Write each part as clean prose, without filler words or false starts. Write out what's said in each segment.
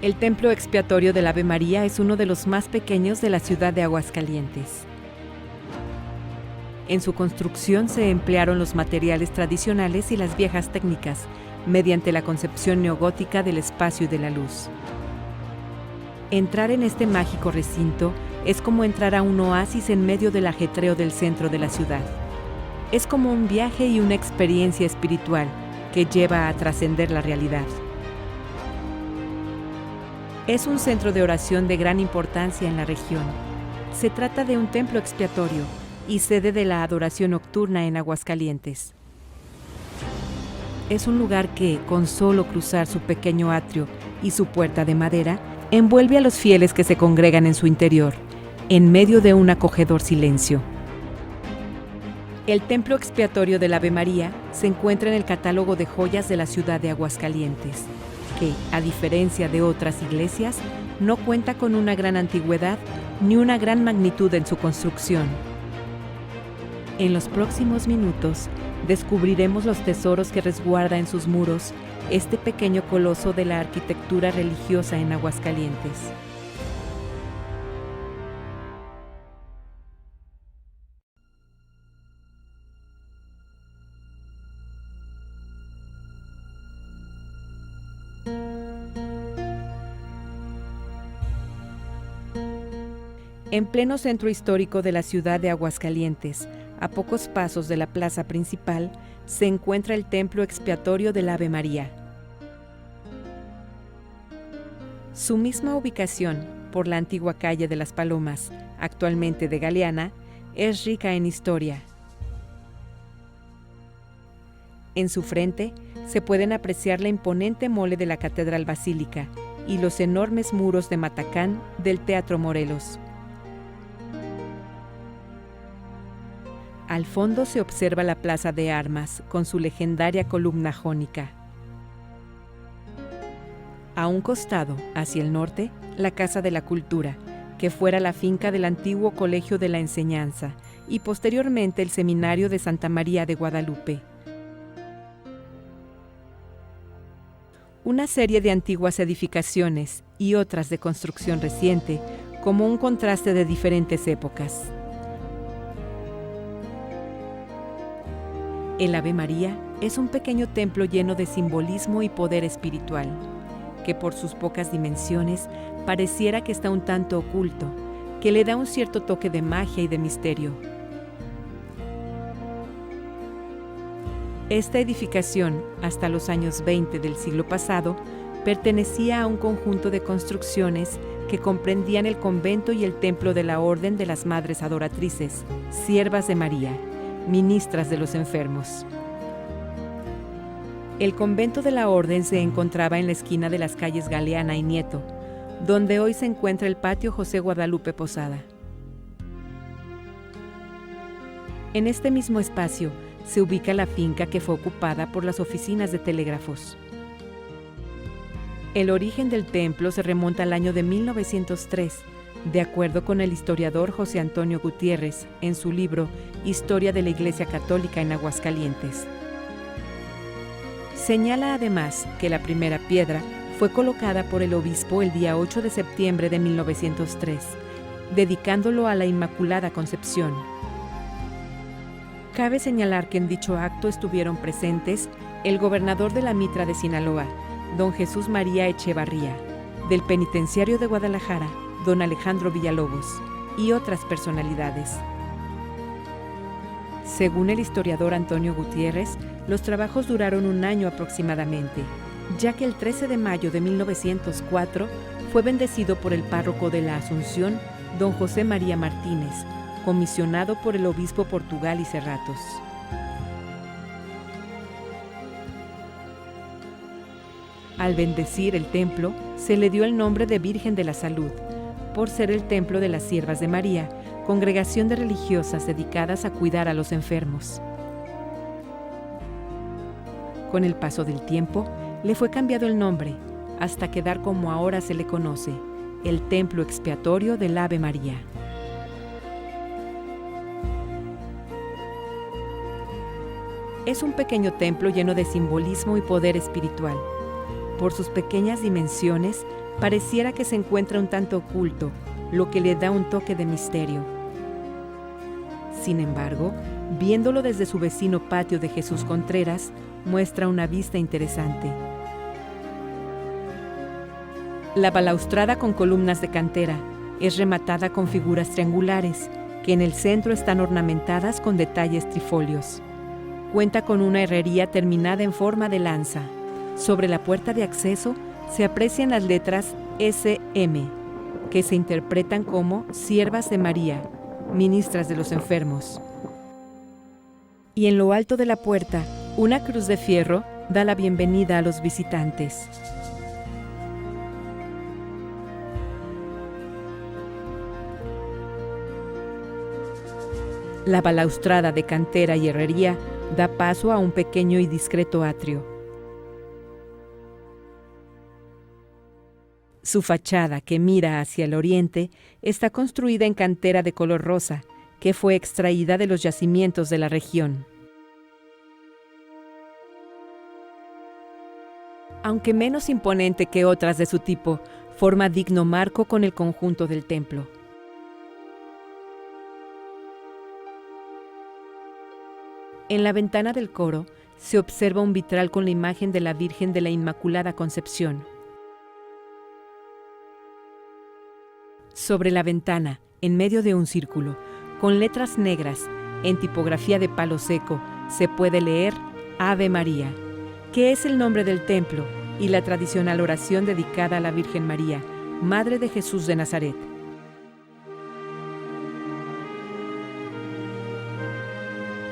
El templo expiatorio del Ave María es uno de los más pequeños de la ciudad de Aguascalientes. En su construcción se emplearon los materiales tradicionales y las viejas técnicas, mediante la concepción neogótica del espacio y de la luz. Entrar en este mágico recinto es como entrar a un oasis en medio del ajetreo del centro de la ciudad. Es como un viaje y una experiencia espiritual que lleva a trascender la realidad. Es un centro de oración de gran importancia en la región. Se trata de un templo expiatorio y sede de la adoración nocturna en Aguascalientes. Es un lugar que, con solo cruzar su pequeño atrio y su puerta de madera, envuelve a los fieles que se congregan en su interior, en medio de un acogedor silencio. El templo expiatorio del Ave María se encuentra en el catálogo de joyas de la ciudad de Aguascalientes, que, a diferencia de otras iglesias, no cuenta con una gran antigüedad ni una gran magnitud en su construcción. En los próximos minutos, descubriremos los tesoros que resguarda en sus muros este pequeño coloso de la arquitectura religiosa en Aguascalientes. En pleno centro histórico de la ciudad de Aguascalientes, a pocos pasos de la plaza principal, se encuentra el templo expiatorio del Ave María. Su misma ubicación, por la antigua calle de las Palomas, actualmente de Galeana, es rica en historia. En su frente se pueden apreciar la imponente mole de la Catedral Basílica y los enormes muros de matacán del Teatro Morelos. Al fondo se observa la Plaza de Armas, con su legendaria columna jónica. A un costado, hacia el norte, la Casa de la Cultura, que fuera la finca del antiguo Colegio de la Enseñanza, y posteriormente el Seminario de Santa María de Guadalupe. Una serie de antiguas edificaciones y otras de construcción reciente, como un contraste de diferentes épocas. El Ave María es un pequeño templo lleno de simbolismo y poder espiritual, que por sus pocas dimensiones pareciera que está un tanto oculto, que le da un cierto toque de magia y de misterio. Esta edificación, hasta los años 20 del siglo pasado, pertenecía a un conjunto de construcciones que comprendían el convento y el templo de la Orden de las Madres Adoratrices, Siervas de María, ministras de los enfermos. El convento de la Orden se encontraba en la esquina de las calles Galeana y Nieto, donde hoy se encuentra el patio José Guadalupe Posada. En este mismo espacio se ubica la finca que fue ocupada por las oficinas de telégrafos. El origen del templo se remonta al año de 1903, de acuerdo con el historiador José Antonio Gutiérrez, en su libro Historia de la Iglesia Católica en Aguascalientes. Señala además que la primera piedra fue colocada por el obispo el día 8 de septiembre de 1903, dedicándolo a la Inmaculada Concepción. Cabe señalar que en dicho acto estuvieron presentes el gobernador de la Mitra de Sinaloa, don Jesús María Echevarría, del penitenciario de Guadalajara, don Alejandro Villalobos, y otras personalidades. Según el historiador Antonio Gutiérrez, los trabajos duraron un año aproximadamente, ya que el 13 de mayo de 1904 fue bendecido por el párroco de la Asunción, don José María Martínez, comisionado por el obispo Portugal y Cerratos. Al bendecir el templo, se le dio el nombre de Virgen de la Salud, por ser el templo de las Siervas de María, congregación de religiosas dedicadas a cuidar a los enfermos. Con el paso del tiempo, le fue cambiado el nombre, hasta quedar como ahora se le conoce, el Templo Expiatorio del Ave María. Es un pequeño templo lleno de simbolismo y poder espiritual. Por sus pequeñas dimensiones, pareciera que se encuentra un tanto oculto, lo que le da un toque de misterio. Sin embargo, viéndolo desde su vecino patio de Jesús Contreras, muestra una vista interesante. La balaustrada con columnas de cantera es rematada con figuras triangulares, que en el centro están ornamentadas con detalles trifolios. Cuenta con una herrería terminada en forma de lanza. Sobre la puerta de acceso se aprecian las letras SM, que se interpretan como Siervas de María, ministras de los enfermos. Y en lo alto de la puerta, una cruz de fierro da la bienvenida a los visitantes. La balaustrada de cantera y herrería da paso a un pequeño y discreto atrio. Su fachada, que mira hacia el oriente, está construida en cantera de color rosa, que fue extraída de los yacimientos de la región. Aunque menos imponente que otras de su tipo, forma digno marco con el conjunto del templo. En la ventana del coro se observa un vitral con la imagen de la Virgen de la Inmaculada Concepción. Sobre la ventana, en medio de un círculo, con letras negras, en tipografía de palo seco, se puede leer Ave María, que es el nombre del templo y la tradicional oración dedicada a la Virgen María, Madre de Jesús de Nazaret.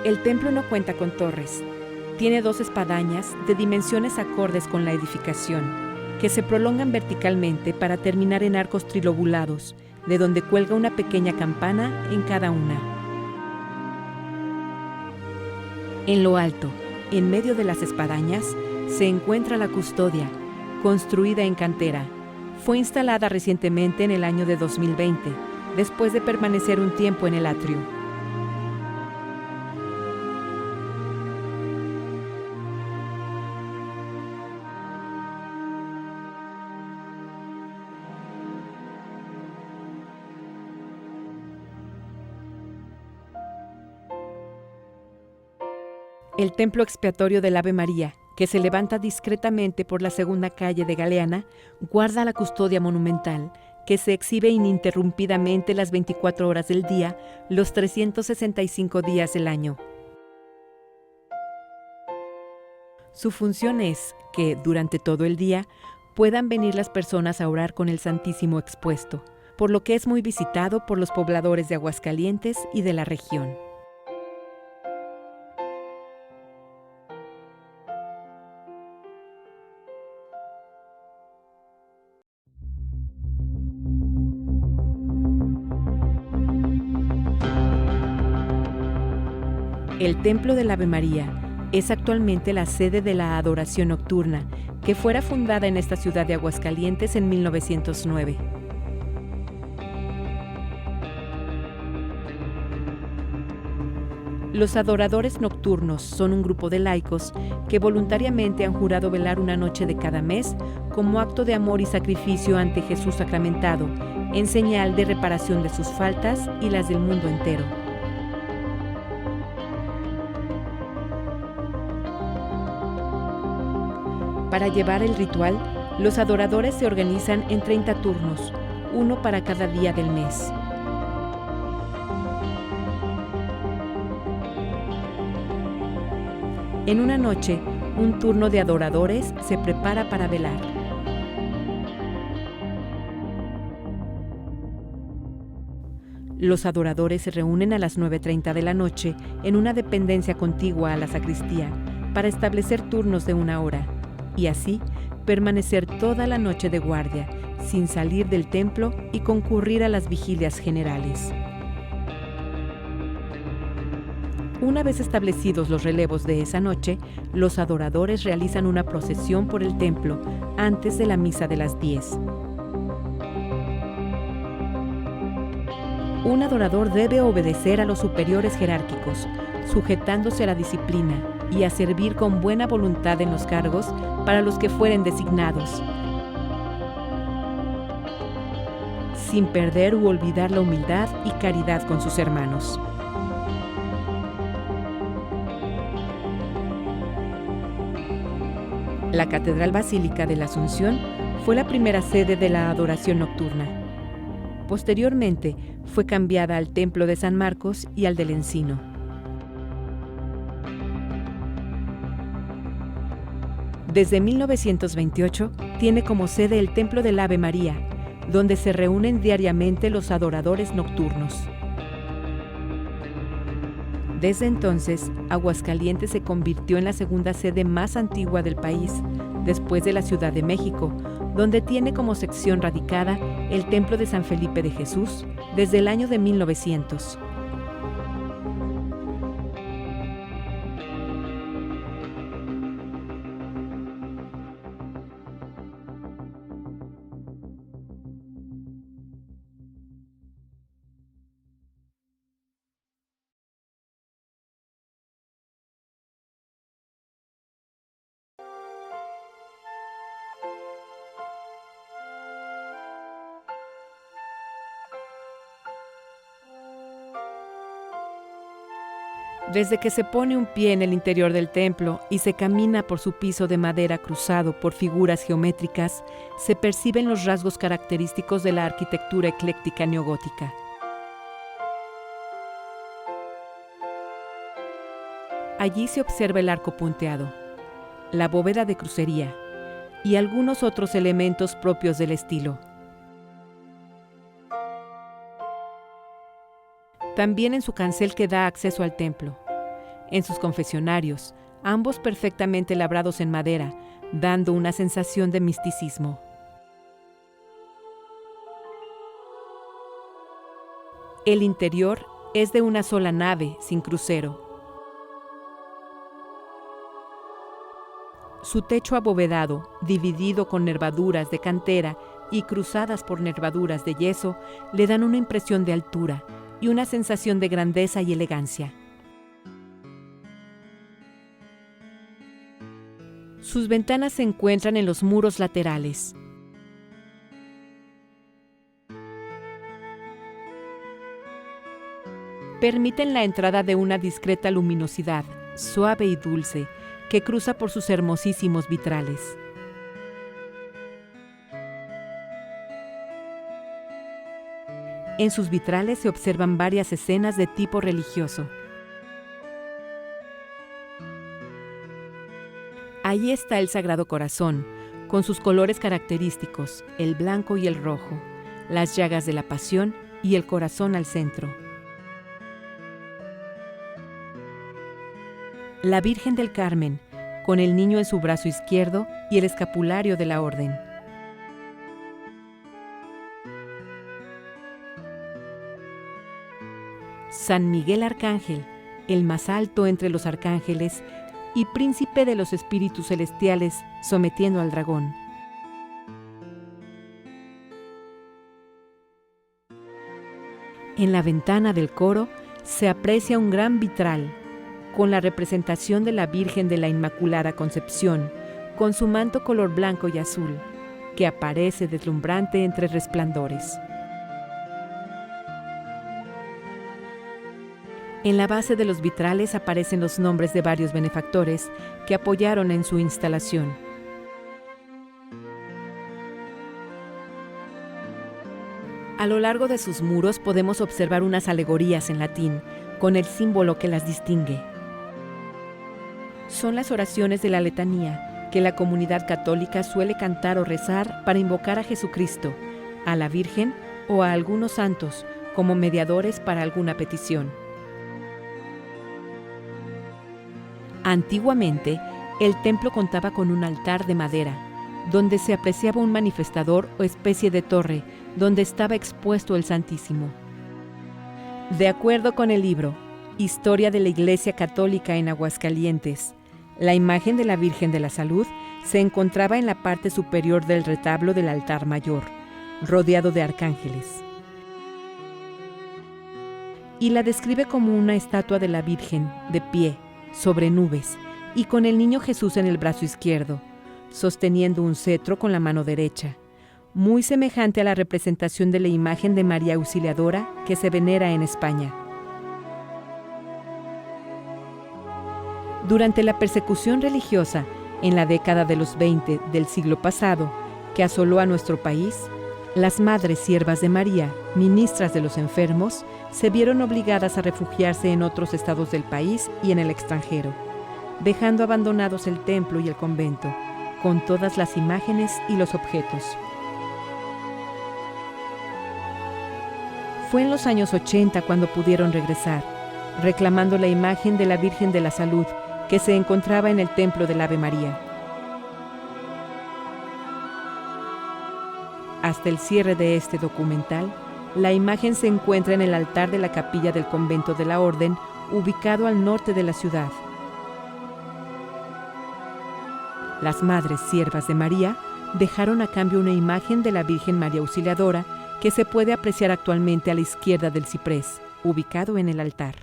El templo no cuenta con torres. Tiene 2 espadañas de dimensiones acordes con la edificación, que se prolongan verticalmente para terminar en arcos trilobulados, de donde cuelga una pequeña campana en cada una. En lo alto, en medio de las espadañas, se encuentra la custodia, construida en cantera. Fue instalada recientemente en el año de 2020, después de permanecer un tiempo en el atrio. El templo expiatorio del Ave María, que se levanta discretamente por la segunda calle de Galeana, guarda la custodia monumental, que se exhibe ininterrumpidamente las 24 horas del día, los 365 días del año. Su función es que, durante todo el día, puedan venir las personas a orar con el Santísimo expuesto, por lo que es muy visitado por los pobladores de Aguascalientes y de la región. El Templo del Ave María es actualmente la sede de la adoración nocturna, que fuera fundada en esta ciudad de Aguascalientes en 1909. Los adoradores nocturnos son un grupo de laicos que voluntariamente han jurado velar una noche de cada mes como acto de amor y sacrificio ante Jesús sacramentado, en señal de reparación de sus faltas y las del mundo entero. Para llevar el ritual, los adoradores se organizan en 30 turnos, uno para cada día del mes. En una noche, un turno de adoradores se prepara para velar. Los adoradores se reúnen a las 9:30 de la noche en una dependencia contigua a la sacristía para establecer turnos de 1 hora y así permanecer toda la noche de guardia, sin salir del templo y concurrir a las vigilias generales. Una vez establecidos los relevos de esa noche, los adoradores realizan una procesión por el templo antes de la misa de las 10. Un adorador debe obedecer a los superiores jerárquicos, sujetándose a la disciplina y a servir con buena voluntad en los cargos para los que fueren designados. sin perder u olvidar la humildad y caridad con sus hermanos. La Catedral Basílica de la Asunción fue la primera sede de la adoración nocturna. Posteriormente, fue cambiada al Templo de San Marcos y al del Encino. Desde 1928, tiene como sede el Templo del Ave María, donde se reúnen diariamente los adoradores nocturnos. Desde entonces, Aguascalientes se convirtió en la segunda sede más antigua del país, después de la Ciudad de México, donde tiene como sección radicada el Templo de San Felipe de Jesús desde el año de 1900. Desde que se pone un pie en el interior del templo y se camina por su piso de madera cruzado por figuras geométricas, se perciben los rasgos característicos de la arquitectura ecléctica neogótica. Allí se observa el arco punteado, la bóveda de crucería y algunos otros elementos propios del estilo. También en su cancel que da acceso al templo. En sus confesionarios, ambos perfectamente labrados en madera, dando una sensación de misticismo. El interior es de una sola nave, sin crucero. Su techo abovedado, dividido con nervaduras de cantera y cruzadas por nervaduras de yeso, le dan una impresión de altura y una sensación de grandeza y elegancia. Sus ventanas se encuentran en los muros laterales. Permiten la entrada de una discreta luminosidad, suave y dulce, que cruza por sus hermosísimos vitrales. En sus vitrales se observan varias escenas de tipo religioso. Allí está el Sagrado Corazón, con sus colores característicos, el blanco y el rojo, las llagas de la Pasión y el corazón al centro. La Virgen del Carmen, con el niño en su brazo izquierdo y el escapulario de la Orden. San Miguel Arcángel, el más alto entre los arcángeles y príncipe de los espíritus celestiales, sometiendo al dragón. En la ventana del coro se aprecia un gran vitral con la representación de la Virgen de la Inmaculada Concepción, con su manto color blanco y azul, que aparece deslumbrante entre resplandores. En la base de los vitrales aparecen los nombres de varios benefactores que apoyaron en su instalación. A lo largo de sus muros podemos observar unas alegorías en latín, con el símbolo que las distingue. Son las oraciones de la letanía que la comunidad católica suele cantar o rezar para invocar a Jesucristo, a la Virgen o a algunos santos como mediadores para alguna petición. Antiguamente, el templo contaba con un altar de madera, donde se apreciaba un manifestador o especie de torre, donde estaba expuesto el Santísimo. De acuerdo con el libro Historia de la Iglesia Católica en Aguascalientes, la imagen de la Virgen de la Salud se encontraba en la parte superior del retablo del altar mayor, rodeado de arcángeles. Y la describe como una estatua de la Virgen, de pie, sobre nubes, y con el niño Jesús en el brazo izquierdo, sosteniendo un cetro con la mano derecha, muy semejante a la representación de la imagen de María Auxiliadora que se venera en España. Durante la persecución religiosa, en la década de los 20 del siglo pasado, que asoló a nuestro país, las Madres Siervas de María, ministras de los enfermos, se vieron obligadas a refugiarse en otros estados del país y en el extranjero, dejando abandonados el templo y el convento, con todas las imágenes y los objetos. Fue en los años 80 cuando pudieron regresar, reclamando la imagen de la Virgen de la Salud que se encontraba en el templo del Ave María. Hasta el cierre de este documental, la imagen se encuentra en el altar de la capilla del convento de la Orden, ubicado al norte de la ciudad. Las Madres Siervas de María dejaron a cambio una imagen de la Virgen María Auxiliadora que se puede apreciar actualmente a la izquierda del ciprés, ubicado en el altar.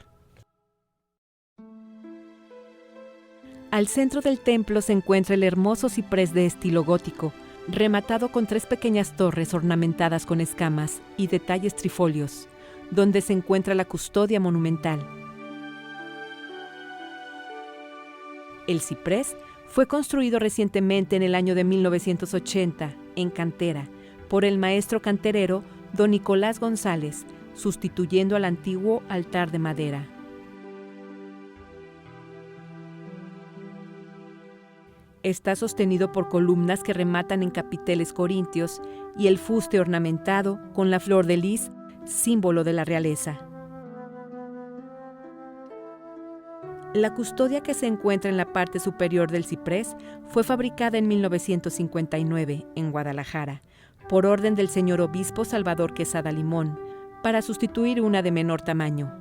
Al centro del templo se encuentra el hermoso ciprés de estilo gótico, rematado con 3 pequeñas torres ornamentadas con escamas y detalles trifolios, donde se encuentra la custodia monumental. El ciprés fue construido recientemente en el año de 1980, en cantera, por el maestro canterero don Nicolás González, sustituyendo al antiguo altar de madera. Está sostenido por columnas que rematan en capiteles corintios y el fuste ornamentado con la flor de lis, símbolo de la realeza. La custodia que se encuentra en la parte superior del ciprés fue fabricada en 1959 en Guadalajara, por orden del señor obispo Salvador Quesada Limón, para sustituir una de menor tamaño.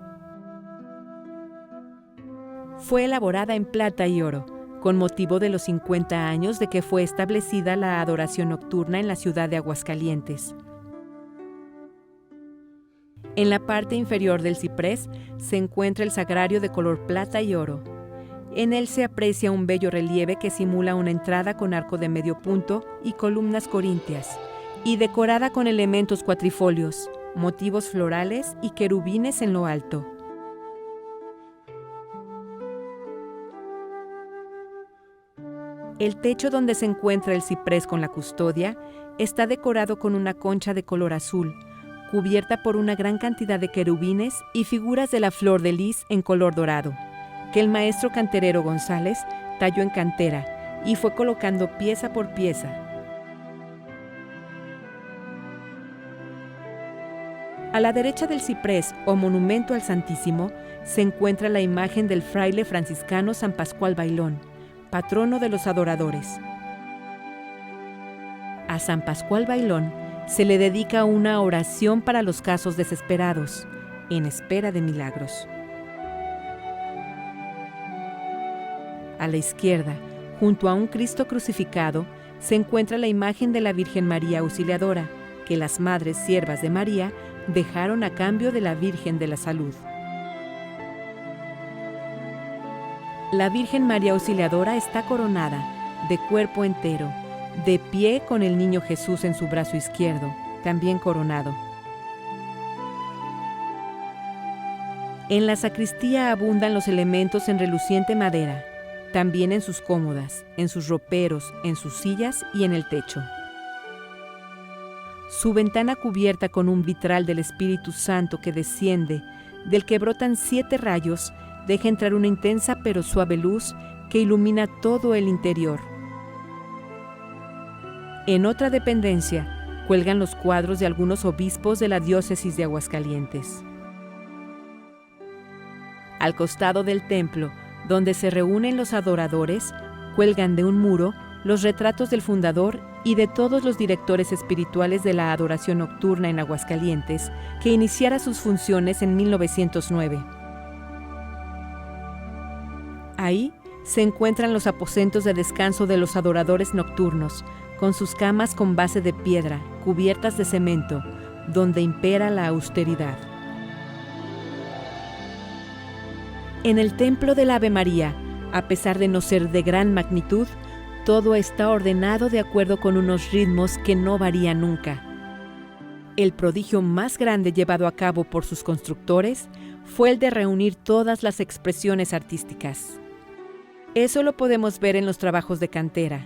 Fue elaborada en plata y oro, con motivo de los 50 años de que fue establecida la adoración nocturna en la ciudad de Aguascalientes. En la parte inferior del ciprés se encuentra el sagrario de color plata y oro. En él se aprecia un bello relieve que simula una entrada con arco de medio punto y columnas corintias, y decorada con elementos cuatrifolios, motivos florales y querubines en lo alto. El techo donde se encuentra el ciprés con la custodia está decorado con una concha de color azul, cubierta por una gran cantidad de querubines y figuras de la flor de lis en color dorado, que el maestro canterero González talló en cantera y fue colocando pieza por pieza. A la derecha del ciprés o monumento al Santísimo se encuentra la imagen del fraile franciscano San Pascual Bailón, patrono de los adoradores. A San Pascual Bailón se le dedica una oración para los casos desesperados, en espera de milagros. A la izquierda, junto a un Cristo crucificado, se encuentra la imagen de la Virgen María Auxiliadora, que las Madres Siervas de María dejaron a cambio de la Virgen de la Salud. La Virgen María Auxiliadora está coronada, de cuerpo entero, de pie con el niño Jesús en su brazo izquierdo, también coronado. En la sacristía abundan los elementos en reluciente madera, también en sus cómodas, en sus roperos, en sus sillas y en el techo. Su ventana cubierta con un vitral del Espíritu Santo que desciende, del que brotan 7 rayos, deja entrar una intensa pero suave luz que ilumina todo el interior. En otra dependencia, cuelgan los cuadros de algunos obispos de la diócesis de Aguascalientes. Al costado del templo, donde se reúnen los adoradores, cuelgan de un muro los retratos del fundador y de todos los directores espirituales de la adoración nocturna en Aguascalientes, que iniciara sus funciones en 1909. Ahí se encuentran los aposentos de descanso de los adoradores nocturnos, con sus camas con base de piedra, cubiertas de cemento, donde impera la austeridad. En el templo del Ave María, a pesar de no ser de gran magnitud, todo está ordenado de acuerdo con unos ritmos que no varían nunca. El prodigio más grande llevado a cabo por sus constructores fue el de reunir todas las expresiones artísticas. Eso lo podemos ver en los trabajos de cantera,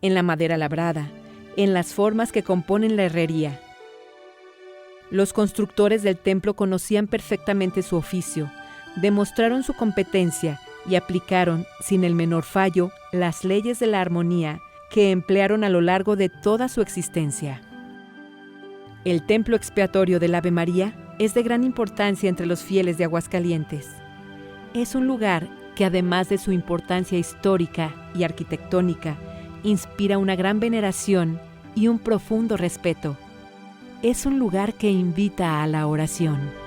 en la madera labrada, en las formas que componen la herrería. Los constructores del templo conocían perfectamente su oficio, demostraron su competencia y aplicaron, sin el menor fallo, las leyes de la armonía que emplearon a lo largo de toda su existencia. El templo expiatorio del Ave María es de gran importancia entre los fieles de Aguascalientes. Es un lugar que, además de su importancia histórica y arquitectónica, inspira una gran veneración y un profundo respeto. Es un lugar que invita a la oración.